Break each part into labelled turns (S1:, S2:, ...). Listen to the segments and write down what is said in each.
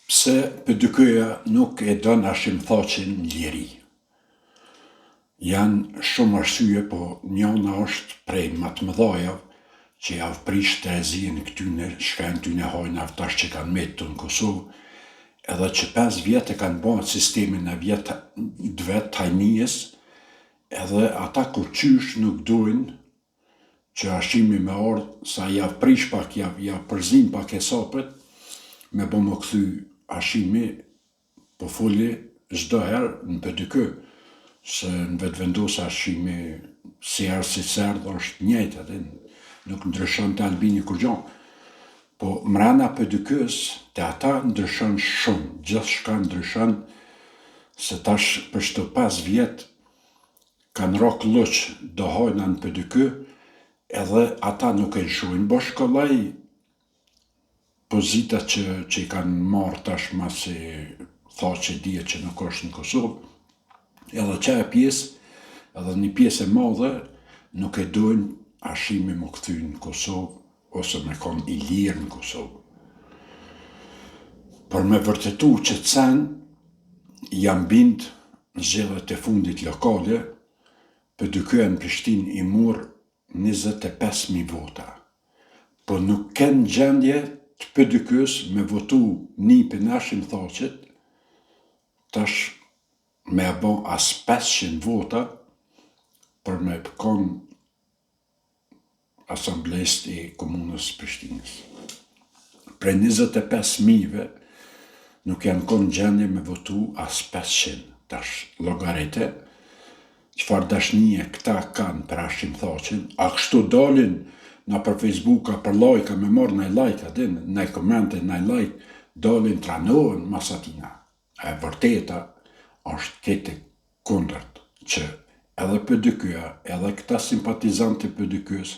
S1: Pse PDK-ja nuk e don Hashimthoqin liri. Janë shumë arsye, po njëna është prej më të mëdhajave që javë prish të ezien këtyne, shkajnë tyne hojnë aftash që kanë metë në Kosovë, edhe që 5 vjetë e kanë bërë sistemin e vetë tajnijes, edhe ata kur qysh nuk dojnë që Hashimi me ardhë, sa javë prish pak, javë përzin pak e sapet, me bo më këthy Hashimi po foli çdo herë në PDK, se në vetë vendosë Hashimi si herë si serdë është njëjtë, edhe nuk ndryshon të Albini kur gjo. Po mrena PDK-s të ata ndryshon shumë, gjithçka ndryshon, se tash për shto 5 vjetë kanë ro kluq do hojna në PDK, edhe ata nuk e nshujnë bashkollaj pozita që i kanë marrë tash masi Thoqi dihet që nuk është në Kosovë, edhe që e pjesë, edhe një pjesë e madhe, nuk e dojnë Hashimi më këthy në Kosovë, ose me konë i lirë në Kosovë. Por me vërtetu që të sen, jam bind në zgjedhjet e fundit lokale, PDK-ja në Prishtinë i morë 25.000 vota. Po nuk kanë gjendje të PDK-s me votu nipin Hashimthoqit, tash me e bo as 500 vota për me konë asamblejst i komunës Prishtinës. Pre 25.000-ve nuk janë konë gjendje me votu as 500. Tash logarite, qëfar dashnije këta kanë për Hashimthoqin, a kështu dalin na për Facebooka, për lajka, me marrë naj lajka, naj komente, naj lajk, dalin tranohen mas atina. E vërteta është kete kundërt, që edhe PDK-ja, edhe këta simpatizantë të PDK-s,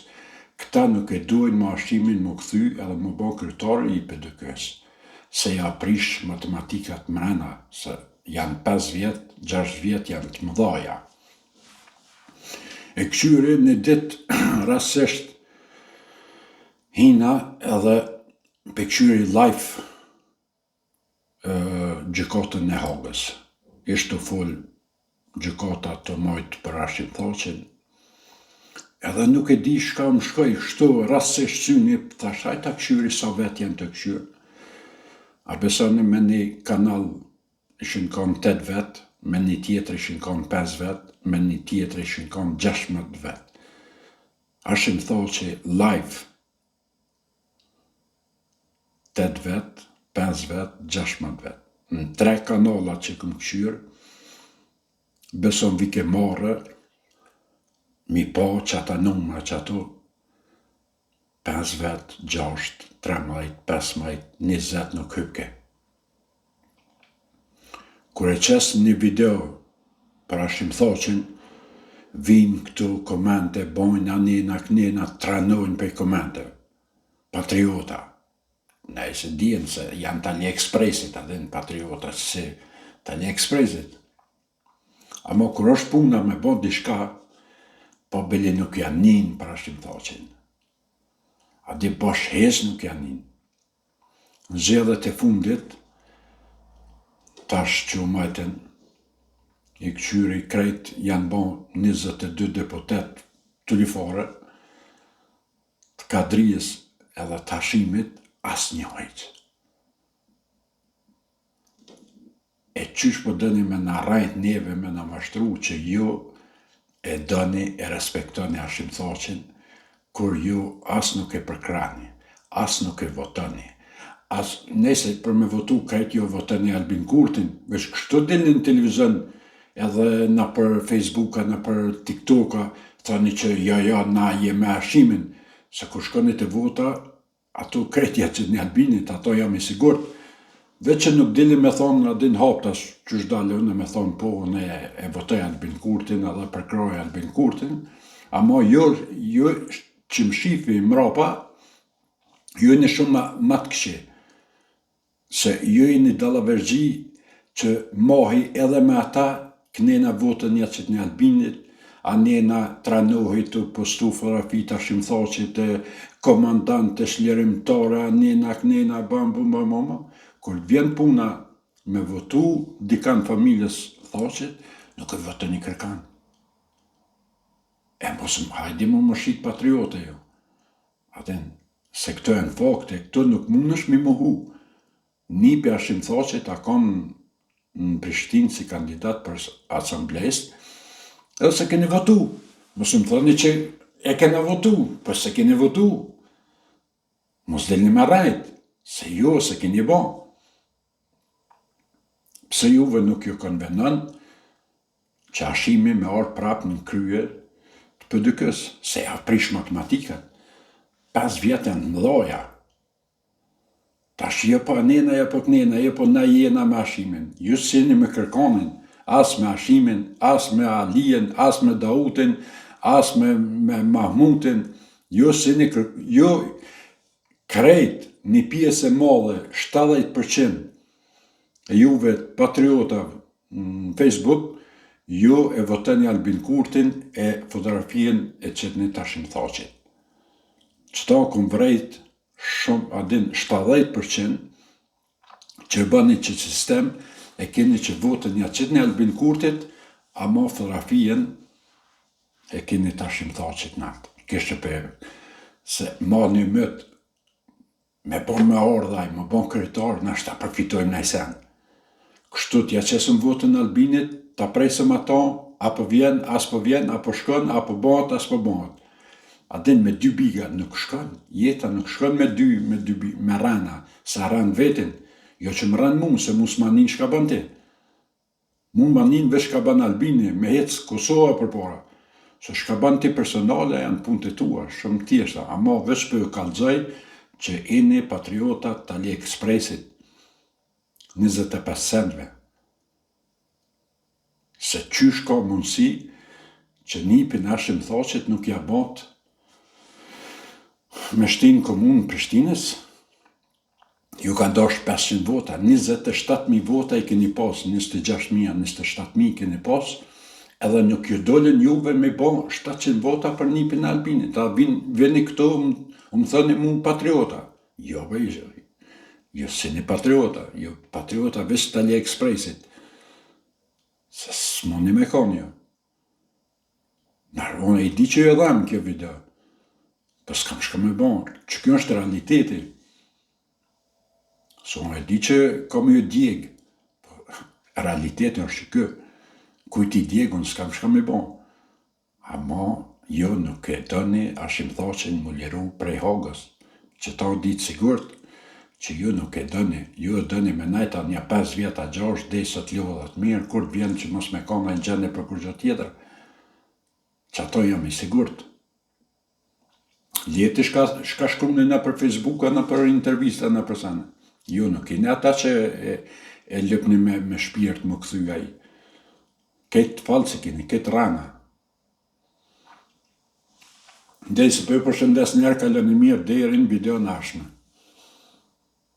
S1: këta nuk e duajnë më Hashimin më këthy edhe më bo kryetari i PDK-s, se ja prish matematikat mrena, se janë 5 vjetë, 6 vjetë janë të mëdhaja. E këshyri në ditë rasisht hina edhe pe këshyri live gjykatën e Hagës. Ishtë të full gjykata të mojtë për Hashimthoqin, edhe nuk e di shka më shkoj, shtu rasisht syni, thash hajta këshyri sa vetë janë të këshyri. A besoni me një kanal ishin kanë 8 vetë, me një tjetër ishin kanë 5 vetë, me një tjetër ishin kanë 16 vetë. Hashimthoqi live 8 vetë, 5 vetë, 16 vetë. Në 3 kanala që këm këshyrë, beson vike marrë, mi pa që ata numra që ato 5 vetë, 6, 13, 15, 20 nuk hypke. Kur e qes një video për Hashimthoqin, vinë këtu komente, bojnë anina, kënina, tranojnë për komente. Patriota. Ne se dijen se janë tali ekspresit, adhe në patriota, si tali ekspresit. Amo kur është puna me bo dishka, po beli nuk janë njën për Hashimthoqin. A di bosh hez nuk janë njën. Në zgjedhjet e fundit, tash që u majten, i këshyri krejt janë bo 22 deputet të lifare, të kadrijës edhe të Hashimit, as njojt. E qysh po dëni me na rajt neve, me na mashtru që ju e dëni e respektoni Hashimthoqin, kur ju as nuk e përkrani, as nuk e votoni. As nese për me votu krejt ju votoni Albin Kurtin, vesh kështu dini në televizion, edhe na për Facebooka, na për TikToka, thani që ja, na jeme Hashimin, se kur shkoni të vota, ato kretja që një Albinit, ato jam i sigurt, veç që nuk dili me thonë adin haptas, që shdale unë me thonë po, unë e votoj Albin Kurtin, edhe përkroj Albin Kurtin, ama jo që më shifi mrapa, ju e një shumë ma të këshe, se ju e një dalavergji që mahi edhe me ata, kënena votën një që të një Albinit, a nena tranohi të postu fotografi tash më thoqet e komandant të shlerimtare, a nena kënena, bam. Kur vjen puna me votu dikan familjes thoqet, nuk e voton i kërkan. E mos më hajdi më shqit patriote jo. Aten, se këto e në fakte, këto nuk mundesh mi muhu. Nipi Hashim Thaçi ta kanë në Prishtinë si kandidat për asambles, edhe se keni votu. Mos më thoni që e kena votu, po se keni votu. Mos delni me rajt, se jo se keni bo. Pse juve nuk ju konvenon që Hashimi me orë prapë në krye të PDK-s, se ja prish matematikat. 5 vjetë në mëdhoja. Tash jo po nena, jo po kënena, jo po na jena me Hashimin. Ju s'jeni me kërkonin, as me Hashimin, as me Alijen, as me Dautin, as me Mahmutin. Ju krejt një pjesë e madhe, 70% e juve patriotave në Facebook, ju e voteni Albin Kurtin e fotografien e qetnit Hashim Thaçit. Qëta kom vrejt shumë, adin 70% që bëni që sistem e keni që votën ja qëtni Albin Kurtit, ama fotografien e keni Hashim Thaçit natë. Kështë për se ma një mëtë me bon me ardhaj, me bon kryetar, na shta përfitojmë në sen. Kështu t'ja qesëm votën Albinit, ta presëm ato, apo vjen, as po vjen, apo shkon, apo bëhat, as po bëhat. Adin me 2 biga nuk shkon, jeta nuk shkon me 2 me rana, sa ran vetin, jo që më ran mu, se mu s'ma nin shka ban ti. Mu ma nin vesh ka ban Albini, me hec Kosova për para. Se shka ban ti personale janë punë të tua, shumë tjeshta, ama vesh për ju kalzoj që ini patriotat të AliExpressit 25 centve. Se qysh ka mundësi që nipin Hashim Thaçit nuk ja bot me shtinë komunë Prishtinës, ju ka dash 500 vota, 27.000 vota i keni pas, 26.000, 27.000 keni pas, edhe nuk ju dolin juve me bo 700 vota për nipin Albinit. Ta vini këto, më thëni mu patriota. Jo, jo si një patriota, jo patriota vesh të AliExpressit. Se s'moni me konë jo. Unë i di që jo dhamë kjo video, po s'kam shka me bon, që kjo është realiteti. So unë i di që kam ju djeg, realiteti është që kjo. Kujti djeg, unë s'kam shka me bon. Ama jo nuk e dëni Hashim Thaçin më liru prej Hagës, që ta ditë sigurt, që ju nuk e dëni, ju e dëni me najta një 5 vjeta 6, dhe sot lodhat mirë, kur të vjen që mos me ka nga në gjende për kur gjë tjetër, që ato jam i sigurt. Ljeti shka shkrumni në për Facebook, në për intervista në për sana. Ju nuk i në ata që e lëpni me shpirt më këthyja i. Ketë falë kini, ketë rana. Ndej se për përshëndes njerë kalën i mirë, dhe i rinë video në ashme.